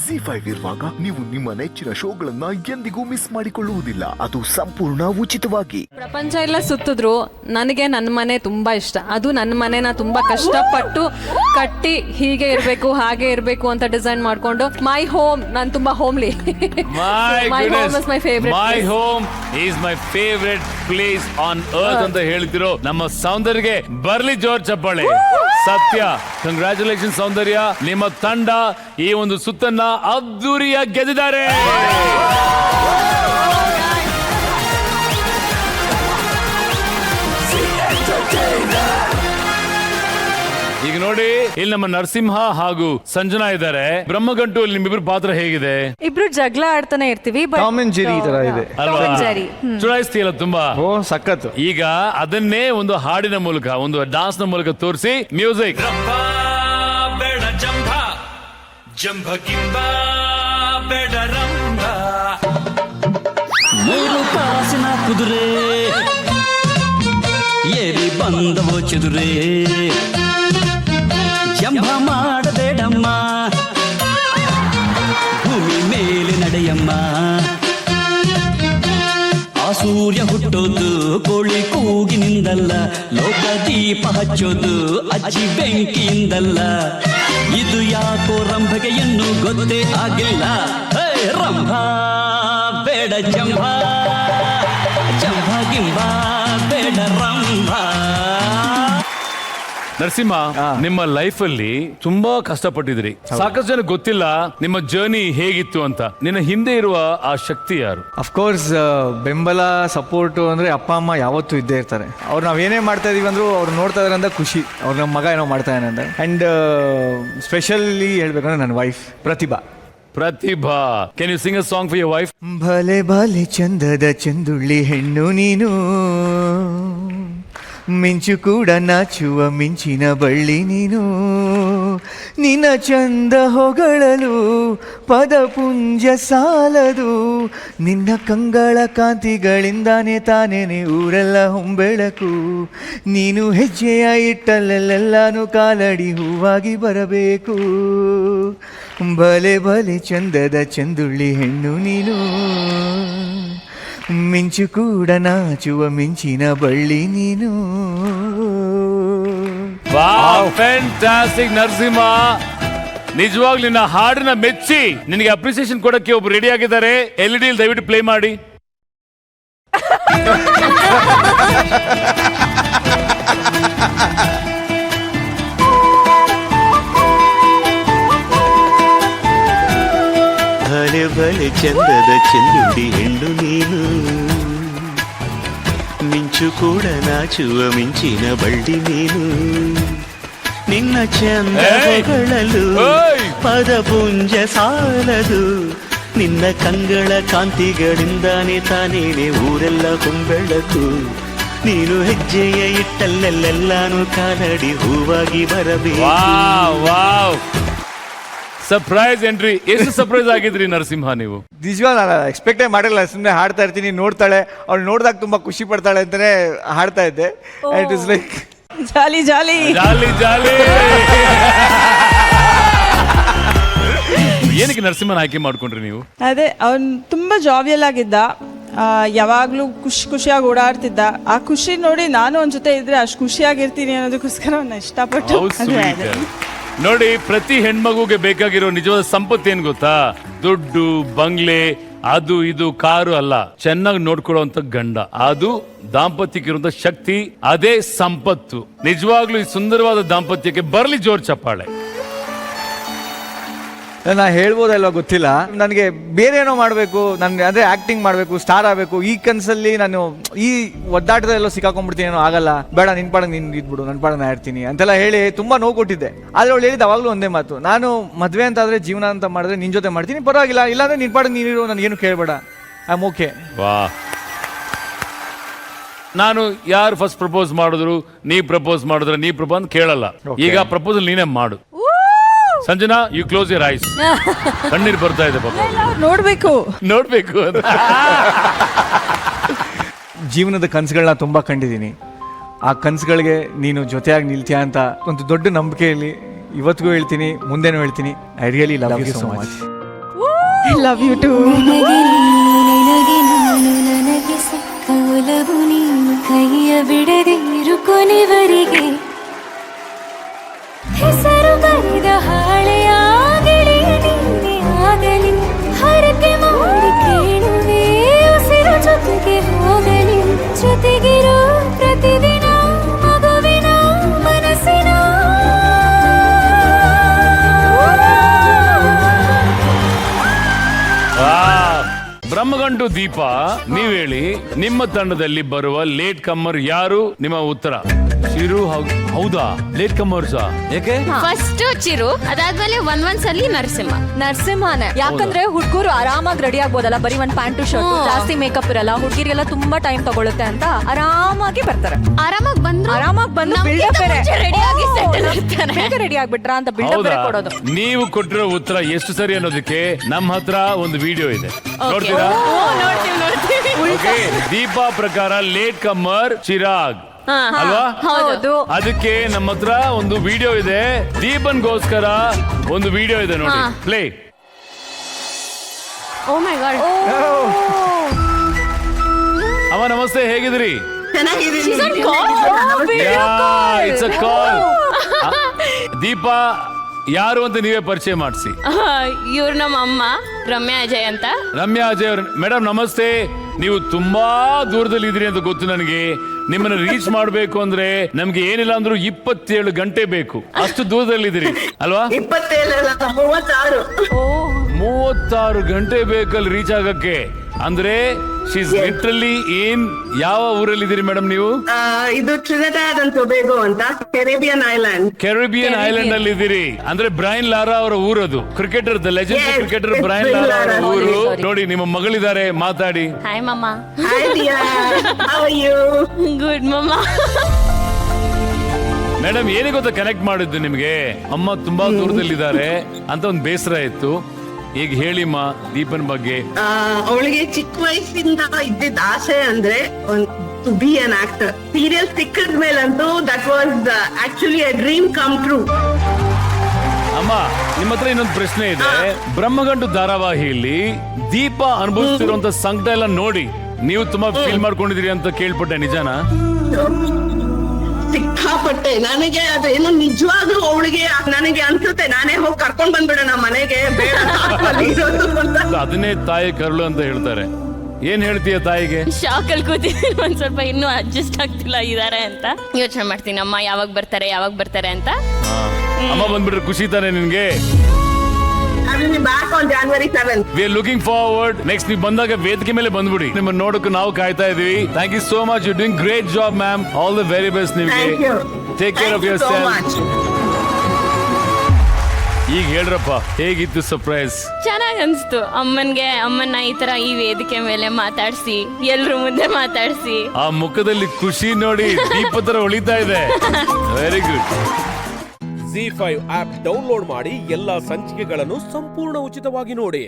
ZEE5 ಇರುವಾಗ ನೀವು ನಿಮ್ಮ ನೆಚ್ಚಿನ ಶೋಗಳನ್ನ ಎಂದಿಗೂ ಮಿಸ್ ಮಾಡಿಕೊಳ್ಳುವುದಿಲ್ಲ. ಅದು ಸಂಪೂರ್ಣ ಉಚಿತವಾಗಿ. ಪ್ರಪಂಚ ಎಲ್ಲ ಸುತ್ತಿದ್ರು ನನಗೆ ನನ್ನ ಮನೆ ತುಂಬಾ ಇಷ್ಟ. ಅದು ನನ್ನ ಮನೆನ ತುಂಬಾ ಕಷ್ಟಪಟ್ಟು ಕಟ್ಟಿ ಹೀಗೆ ಇರಬೇಕು ಹಾಗೆ ಇರಬೇಕು ಅಂತ ಡಿಸೈನ್ ಮಾಡ್ಕೊಂಡು ಮೈ ಹೋಮ್. ನಾನು ತುಂಬಾ homely. My home is my favorite my place. home is my favorite place on earth ಅಂತ ಹೇಳ್ತಿರೋ ನಮ್ಮ ಸೌಂದರ್ಯಗೆ ಬರ್ಲಿ ಜೋರ್ ಚಪ್ಪಾಳೆ. ಸತ್ಯ, ಕಂಗ್ರಾಚುಲೇಷನ್ ಸೌಂದರ್ಯ. ನಿಮ್ಮ ತಂಡ ಈ ಒಂದು ಸುತ್ತನ್ನ ಅದ್ದೂರಿಯಾಗಿ ಗೆದ್ದಿದ್ದಾರೆ. ಈಗ ನೋಡಿ, ಇಲ್ಲಿ ನಮ್ಮ ನರಸಿಂಹ ಹಾಗೂ ಸಂಜನಾ ಇದ್ದಾರೆ. ಬ್ರಹ್ಮಗಂಟು ನಿಮ್ಮಿಬ್ರು ಪಾತ್ರ ಹೇಗಿದೆ? ಇಬ್ರು ಜಗಳ ಆಡ್ತಾನೆ ಇರ್ತೀವಿ. ಟಾಮ್ ಅಂಡ್ ಜೆರಿ ತರ ಇದೆ ಅಲ್ವಾ? ಚುಡಾಯಿಸ್ತೀಯಲ್ಲ ತುಂಬಾ. ಓ ಸಖತ್. ಈಗ ಅದನ್ನೇ ಒಂದು ಹಾಡಿನ ಮೂಲಕ, ಒಂದು ಡಾನ್ಸ್ ನ ಮೂಲಕ ತೋರಿಸಿ. ಮ್ಯೂಸಿಕ್. ಬೇಡ ಜಂಭ ಜಂಭ ಕಿಂಬ ಬೇಡ ರಂಭ. ಮೂರು ಕಾಸಿನ ಕುದುರೆ ಏರಿ ಬಂದವೋ ಚದುರೆ, ಜಂಭ ಮಾಡಬೇಡಮ್ಮ, ಭೂಮಿ ಮೇಲೆ ನಡೆಯಮ್ಮ. ಆ ಸೂರ್ಯ ಹುಟ್ಟೋದು ಕೋಳಿ ಕೂಗಿನಿಂದಲ್ಲ, ಲೋಕ ದೀಪ ಹಚ್ಚೋದು ಅಜ್ಜಿ ಬೆಂಕಿಯಿಂದಲ್ಲ. ಇದು ಯಾಕೋ ರಂಭಗೆ ಇನ್ನೂ ಗೊತ್ತೇ ಆಗಿಲ್ಲ. ರಂಭ ಬೇಡ ಜಂಭ, ಜಂಭ ಗಿಂಬ ಬೇಡ ರಂಭ. ನರಸಿಂಹ, ನಿಮ್ಮ ಲೈಫ್ ಅಲ್ಲಿ ತುಂಬಾ ಕಷ್ಟಪಟ್ಟಿದ್ರಿ. ಸಾಕಷ್ಟು ಜನ ಗೊತ್ತಿಲ್ಲ ನಿಮ್ಮ ಜರ್ನಿ ಹೇಗಿತ್ತು ಅಂತ. ನಿನ್ನ ಹಿಂದೆ ಇರುವ ಆ ಶಕ್ತಿ ಯಾರು? ಅಫ್ಕೋರ್ಸ್ ಬೆಂಬಲ, ಸಪೋರ್ಟ್ ಅಂದ್ರೆ ಅಪ್ಪ ಅಮ್ಮ ಯಾವತ್ತೂ ಇದ್ದೇ ಇರ್ತಾರೆ. ಅವ್ರು ನಾವೇನೇ ಮಾಡ್ತಾ ಇದೀವಿ ಅಂದ್ರೂ ಅವ್ರು ನೋಡ್ತಾ ಇದಾರೆ ಅಂತ ಖುಷಿ. ಅವ್ರ ನಮ್ಮ ಮಗ ಏನೋ ಮಾಡ್ತಾ ಇದ್ದಾನೆ ಅಂತ. ಅಂಡ್ ಸ್ಪೆಷಲಿ ಹೇಳ್ಬೇಕಂದ್ರೆ ನನ್ನ wife Pratibha. Pratibha, can you sing a song for your wife? ಭಲೆ ಭಲೆ ಚಂದದ ಚಂದುಳ್ಳಿ ಹೆಣ್ಣು ನೀನು, ಮಿಂಚು ಕೂಡ ನಾಚುವ ಮಿಂಚಿನ ಬಳ್ಳಿ ನೀನು. ನಿನ್ನ ಚಂದ ಹೊಗಳಲು ಪದಪುಂಜ ಸಾಲದು, ನಿನ್ನ ಕಂಗಳ ಕಾಂತಿಗಳಿಂದಾನೆ ತಾನೇನೆ ಊರೆಲ್ಲ ಹೊಂಬೆಳಕು. ನೀನು ಹೆಜ್ಜೆಯ ಇಟ್ಟಲ್ಲೆಲ್ಲಾನು ಕಾಲಡಿ ಹೂವಾಗಿ ಬರಬೇಕು. ಭಲೆ ಭಲೆ ಚಂದದ ಚಂದುಳ್ಳಿ ಹೆಣ್ಣು ನೀನು, ಮಿಂಚು ಕೂಡ ನಾಚುವ ಮಿಂಚಿನ ಬಳ್ಳಿ ನೀನು. Wow, fantastic Narasimha. ನಿಜವಾಗ್ಲೂ ನಿನ್ನ ಹಾಡನ್ನ ಮೆಚ್ಚಿ ನಿನಗೆ ಅಪ್ರಿಸಿಯೇಷನ್ ಕೊಡಕ್ಕೆ ಒಬ್ರು ರೆಡಿ ಆಗಿದ್ದಾರೆ. LED ದಯವಿಟ್ಟು ಪ್ಲೇ ಮಾಡಿ. ಭಲೆ ಭಲೆ ಚಂದದ ಚಂದುಳ್ಳಿ ಹೆಣ್ಣು ನೀನು, ಮಿಂಚು ಕೂಡ ನಾಚುವ ಮಿಂಚಿನ ಬಳ್ಳಿ ನೀನು. ನಿನ್ನ ಚಂದ ಹೊಗಳಲು ಪದಪುಂಜ ಸಾಲದು, ನಿನ್ನ ಕಂಗಳ ಕಾಂತಿಗಳಿಂದಾನೆ ತಾನೇನೆ ಊರೆಲ್ಲ ಹೊಂಬೆಳಕು. ನೀನು ಹೆಜ್ಜೆಯ ಇಟ್ಟಲ್ಲೆಲ್ಲಾನು ಕಾಲಡಿ ಹೂವಾಗಿ ಬರಬೇಕು. Surprise entry. ಎಷ್ಟು ಸರ್ಪ್ರೈಸ್ ಆಗಿದ್ರಿ ನರಸಿಂಹ ನೀವು? ನಿಜವಾಗ ನಾನು ಎಕ್ಸ್ಪೆಕ್ಟೇ ಮಾಡಿಲ್ಲ. ಸುಮ್ಮನೆ ಹಾಡ್ತಾ ಇರ್ತೀನಿ, ನೋಡ್ತಾಳೆ, ಅವ್ಳು ನೋಡಿದಾಗ ತುಂಬಾ ಖುಷಿ ಪಡ್ತಾಳೆ ಅಂತಾನೆ ಹಾಡ್ತಾ ಇದ್ದೆ. ಇಟ್ ಇಸ್ ಲೈಕ್ ಜಾಲಿ ಜಾಲಿ ಜಾಲಿ ಜಾಲಿ. ಏನಕ್ಕೆ ನರಸಿಂಹನ ಆಯ್ಕೆ ಮಾಡ್ಕೊಂಡ್ರಿ ನೀವು? ಅದೇ ಅವನ್ ತುಂಬಾ ಜಾವಿಯಲ್ ಆಗಿದ್ದ, ಯಾವಾಗ್ಲೂ ಖುಷಿಯಾಗಿ ಓಡಾಡ್ತಿದ್ದ. ಆ ಖುಷಿ ನೋಡಿ ನಾನು ಅವನ ಜೊತೆ ಇದ್ರೆ ಅಷ್ಟು ಖುಷಿಯಾಗಿರ್ತೀನಿ ಅನ್ನೋದಕ್ಕೋಸ್ಕರ ಅವನ್ನ ಇಷ್ಟಪಟ್ಟು ನೋಡಿ, ಪ್ರತಿ ಹೆಣ್ಮಗುಗೆ ಬೇಕಾಗಿರೋ ನಿಜವಾದ ಸಂಪತ್ತು ಏನ್ ಗೊತ್ತಾ? ದುಡ್ಡು, ಬಂಗ್ಲೆ, ಅದು ಇದು ಕಾರು ಅಲ್ಲ, ಚೆನ್ನಾಗಿ ನೋಡ್ಕೊಳ್ಳುವಂತ ಗಂಡ. ಅದು ದಾಂಪತ್ಯಕ್ಕೆ ಇರುವಂತ ಶಕ್ತಿ, ಅದೇ ಸಂಪತ್ತು. ನಿಜವಾಗ್ಲೂ ಈ ಸುಂದರವಾದ ದಾಂಪತ್ಯಕ್ಕೆ ಬರ್ಲಿ ಜೋರ್ ಚಪ್ಪಾಳೆ. ನಾ ಹೇಳ್ಬೋದಲ್ವ ಗೊತ್ತಿಲ್ಲ. ನನಗೆ ಬೇರೆ ಏನೋ ಮಾಡಬೇಕು, ನನ್ಗೆ ಅಂದರೆ ಆ್ಯಕ್ಟಿಂಗ್ ಮಾಡಬೇಕು, ಸ್ಟಾರ್ ಆಗಬೇಕು. ಈ ಕನಸಲ್ಲಿ ನಾನು ಈ ಒದ್ದಾಟದಲ್ಲೆಲ್ಲೋ ಸಿಕ್ಕಾಕೊಂಡ್ಬಿಡ್ತೀನಿ, ಏನೋ ಆಗಲ್ಲ, ಬೇಡ ನಿನ್ನ ಪಾಡಂಗೆ ನೀನು ಇದ್ಬಿಡು, ನನ್ನ ಪಾಡಂಗೆ ನಾ ಇರ್ತೀನಿ ಅಂತೆಲ್ಲ ಹೇಳಿ ತುಂಬ ನೋವು ಕೊಟ್ಟಿದ್ದೆ. ಆದರೆ ಅವಳು ಹೇಳಿದ್ದು ಅವಾಗಲೂ ಒಂದೇ ಮಾತು, ನಾನು ಮದುವೆ ಅಂತಾದರೆ, ಜೀವನ ಅಂತ ಮಾಡಿದ್ರೆ ನಿನ್ನ ಜೊತೆ ಮಾಡ್ತೀನಿ, ಪರವಾಗಿಲ್ಲ, ಇಲ್ಲಾಂದರೆ ನಿನ್ನ ಪಾಡಂಗೆ ನೀನಿರು, ನನಗೇನು ಕೇಳಬೇಡ, ಐ ಆಮ್ ಓಕೆ. ವಾ, ನಾನು ಯಾರು ಫಸ್ಟ್ ಪ್ರಪೋಸ್ ಮಾಡಿದ್ರು, ನೀ ಪ್ರಪೋಸ್ ಮಾಡಿದ್ರೆ ನೀ ಪ್ರಪೋಸ್ ಅಂತ ಕೇಳಲ್ಲ. ಈಗ ಪ್ರಪೋಸಲ್ ನೀನೇ ಮಾಡು. Sanjana, you close your eyes. ಕಣ್ಣೀರು ಬರ್ತಾ ಇದೆ ಪಾಪ. ನೋಡ್ಬೇಕು ಅಂತ. ಜೀವನದ ಕನಸುಗಳನ್ನ ತುಂಬ ಕಂಡಿದ್ದೀನಿ. ಆ ಕನಸುಗಳಿಗೆ ನೀನು ಜೊತೆಯಾಗಿ ನಿಲ್ತೀಯ ಅಂತ ಒಂದು ದೊಡ್ಡ ನಂಬಿಕೆಯಲ್ಲಿ ಇವತ್ತಿಗೂ ಹೇಳ್ತೀನಿ, ಮುಂದೆನೂ ಹೇಳ್ತೀನಿ. I really love you so much. Love you too. ನಿನಗೆ ನಾನು ನನಗೆ ಸಿಕ್ಕ ಒಲವು ನೀನು ಕೈಯ ಬಿಡದಿರು ಕೊನೆವರೆಗೆ ಹೆಸರು ಬರೆದ ಹಾಳೆಯಾಗಲಿ ನೀನೆ ಆಗಲಿ ಹರಕೆ ಮಾಡಿ ಕೇಳುವೆ ಉಸಿರು ಜೊತೆಗೆ ಹೋಗಲಿ ಜೊತೆಗಿರೋ ಪ್ರತಿದಿನ ಮಗುವಿನ ಮನಸ್ಸಿನ ಬ್ರಹ್ಮಗಂಟು ದೀಪ, ನೀವ್ ಹೇಳಿ ನಿಮ್ಮ ತಂಡದಲ್ಲಿ ಬರುವ ಲೇಟ್ ಕಮ್ಮರ್ ಯಾರು? ನಿಮ್ಮ ಉತ್ತರ ಚಿರು. ಹೌದಾ, ಲೇಟ್ ಕಮ್ಮರ್ಸ್ ಯಾಕೆ? ಫಸ್ಟ್ ಚಿರು, ಅದಾದ್ಮೇಲೆ ಒಂದ್ಸಲಿ ನರಸಿಂಹನೇ. ಯಾಕಂದ್ರೆ ಹುಡುಗರು ಆರಾಮಾಗಿ ರೆಡಿ ಆಗ್ಬೋದಲ್ಲ, ಬರೀ ಒಂದ್ ಪ್ಯಾಂಟು ಶರ್ಟ್, ಜಾಸ್ತಿ ಮೇಕಪ್ ಇರಲ್ಲ, ಹುಡುಗಿರಿಗೆಲ್ಲ ತುಂಬಾ ಟೈಮ್ ತಗೊಳುತ್ತೆ ಅಂತ ಆರಾಮಾಗಿ ಬರ್ತಾರೆ. ಆರಾಮಾಗಿ ಬಂದು ರೆಡಿ ಆಗ್ಬಿಟ್ರ ಅಂತ ಬಿಲ್ಡಪ್ ಕೊಡೋದು. ನೀವು ಕೊಟ್ಟಿರೋ ಉತ್ತರ ಎಷ್ಟು ಸರಿ ಅನ್ನೋದಕ್ಕೆ ನಮ್ಮ ಹತ್ರ ಒಂದು ವಿಡಿಯೋ ಇದೆ, ನೋಡ್ತೀರಾ? ಓಕೆ, ದೀಪಾ ಪ್ರಕಾರ ಲೇಟ್ ಕಮ್ಮರ್ ಚಿರಾಗ್ ಅಲ್ವಾ? ಹೌದು. ಅದಕ್ಕೆ ನಮ್ಮ ಹತ್ರ ಒಂದು ವಿಡಿಯೋ ಇದೆ, ದೀಪನ್ಗೋಸ್ಕರ ಒಂದು ವಿಡಿಯೋ ಇದೆ, ನೋಡಿ ಪ್ಲೇ. ಓ ಮೈ ಗಾಡ್. ಅಮ್ಮ ನಮಸ್ತೆ, ಹೇಗಿದ್ದೀರಿ? ಇಟ್ಸ್ ಅ ಕಾಲ್. ದೀಪಾ ಯಾರು ಅಂತ ನೀವೇ ಪರಿಚಯ ಮಾಡಿಸಿ. ಇವ್ರು ನಮ್ಮ ಅಮ್ಮ ರಮ್ಯಾ ಅಜಯ್ ಅಂತ. ರಮ್ಯಾ ಅಜಯ್ ಅವ್ರ ಮೇಡಮ್ ನಮಸ್ತೆ. ನೀವು ತುಂಬಾ ದೂರದಲ್ಲಿ ಇದ್ರಿ ಅಂತ ಗೊತ್ತು ನನಗೆ. ನಿಮ್ಮನ್ನ ರೀಚ್ ಮಾಡ್ಬೇಕು ಅಂದ್ರೆ ನಮ್ಗೆ ಏನಿಲ್ಲ ಅಂದ್ರೂ 27 ಗಂಟೆ ಬೇಕು, ಅಷ್ಟು ದೂರದಲ್ಲಿ ಇದ್ರಿ ಅಲ್ವಾ? 36 ಗಂಟೆ ಬೇಕಲ್ಲಿ ರೀಚ್ ಆಗಕ್ಕೆ. ಅಂದ್ರೆ ಶೀಸ್ ಲಿಟ್ರಲಿ ಇನ್ ಯಾವ ಊರಲ್ಲಿ ಇದೀರಿ ಮೇಡಮ್ ನೀವು? ಇದು ಟ್ರಿನಿಡಾಡ್ ಅಂಡ್ ಟೊಬ್ಯಾಗೊ ಅಂತ, ಕೆರಿಬಿಯನ್ ಐಲ್ಯಾಂಡ್ ಅಲ್ಲಿ ಇದ್ದೀರಿ. ಅಂದ್ರೆ ಬ್ರೈನ್ ಲಾರಾ ಅವರ ಊರದು, cricketer, the legend cricketer Brian Lara ಅವರ ಊರು. ನೋಡಿ ನಿಮ್ಮ ಮಗಳಿದ್ದಾರೆ, ಮಾತಾಡಿ. ಹಾಯ್ ಮಮ್ಮ. ಗುಡ್ ಮಮ್ಮ. ಮೇಡಮ್ ಏನೇ ಗೊತ್ತಾ ಕನೆಕ್ಟ್ ಮಾಡಿದ್ದು ನಿಮ್ಗೆ, ಅಮ್ಮ ತುಂಬಾ ದೂರದಲ್ಲಿದ್ದಾರೆ ಅಂತ ಒಂದು ಬೇಸರ ಇತ್ತು. ಈಗ ಹೇಳಿಮ್ಮ ದೀಪನ್ ಬಗ್ಗೆ. ಅವಳಿಗೆ ಚಿಕ್ಕ ವಯಸ್ಸಿಂದ ಇದ್ದಿದ್ದ ಆಸೆ ಅಂದ್ರೆ to be an actor. Serial ಸಿಕ್ಕಿದ ಮೇಲಂತೂ that was actually a dream come true. ಅಮ್ಮ ನಿಮ್ಮ ಹತ್ರ ಇನ್ನೊಂದು ಪ್ರಶ್ನೆ ಇದೆ. ಬ್ರಹ್ಮಗಂಟು ಧಾರಾವಾಹಿಯಲ್ಲಿ ದೀಪ ಅನುಭವಿಸ್ತಿರುವಂತ ಸಂಕಟ ಎಲ್ಲ ನೋಡಿ ನೀವು ತುಂಬಾ ಫೀಲ್ ಮಾಡ್ಕೊಂಡಿದೀರಿ ಅಂತ ಕೇಳ್ಪಟ್ಟೆ, ನಿಜಾನಾ? ಸಿಕ್ಕಾಪಟ್ಟೆ. ನನಗೆ ಅದೇನು ನಿಜವಾಗ್ಲೂ ಅವಳಿಗೆ ನನಗೆ ಅನ್ಸುತ್ತೆ ನಾನೇ ಹೋಗಿ ಕರ್ಕೊಂಡ್ ಬಂದ್ಬಿಡೋಣ ಮನೆಗೆ, ಬೇಡ ಅದನ್ನೇ ತಾಯಿ ಕರುಳು ಅಂತ ಹೇಳ್ತಾರೆ. ಏನ್ ಹೇಳ್ತೀಯ ತಾಯಿಗೆ? ಶಾಕ್ ಅಲ್ಲಿ ಕೂತಿದ್ದೀನಿ, ಒಂದ್ ಸ್ವಲ್ಪ ಇನ್ನೂ ಅಡ್ಜಸ್ಟ್ ಆಗ್ತಿಲ್ಲ ಇದಾರೆ ಅಂತ ಯೋಚನೆ ಮಾಡ್ತೀನಿ. ಅಮ್ಮ ಯಾವಾಗ ಬರ್ತಾರೆ ಅಂತ. ಅಮ್ಮ ಬಂದ್ಬಿಟ್ರೆ ಖುಷಿ ತಾನೆ ನಿನ್ಗೆ? Back on January 7th. We are looking forward. Next ನೀವು ಬಂದಾಗ ವೇದಿಕೆ ಮೇಲೆ ಬಂದ್ಬಿಡಿ, ನಿಮ್ಮನ್ನ ನೋಡೋಕೆ ನಾವು ಕಾಯ್ತಾ ಇದೀವಿ. Thank you so much, you doing great job ma'am. All the very best ನಿಮ್ಗೆ. Take care of yourself. ಈಗ ಹೇಳ್ರಪ್ಪ, ಹೇಗಿತ್ತು ಸರ್ಪ್ರೈಸ್? ಚೆನ್ನಾಗ್ ಅನ್ಸ್ತು. ಅಮ್ಮನ್ನ ಈ ವೇದಿಕೆ ಮೇಲೆ ಮಾತಾಡ್ಸಿ, ಎಲ್ರು ಮುಂದೆ ಮಾತಾಡ್ಸಿ, ಆ ಮುಖದಲ್ಲಿ ಖುಷಿ ನೋಡಿ ದೀಪ ತರ ಹೊಳಿತಾ ಇದೆ. Very good. ZEE5 app download ಮಾಡಿ ಎಲ್ಲಾ ಸಂಚಿಕೆಗಳನ್ನು ಸಂಪೂರ್ಣ ಉಚಿತವಾಗಿ ನೋಡಿ.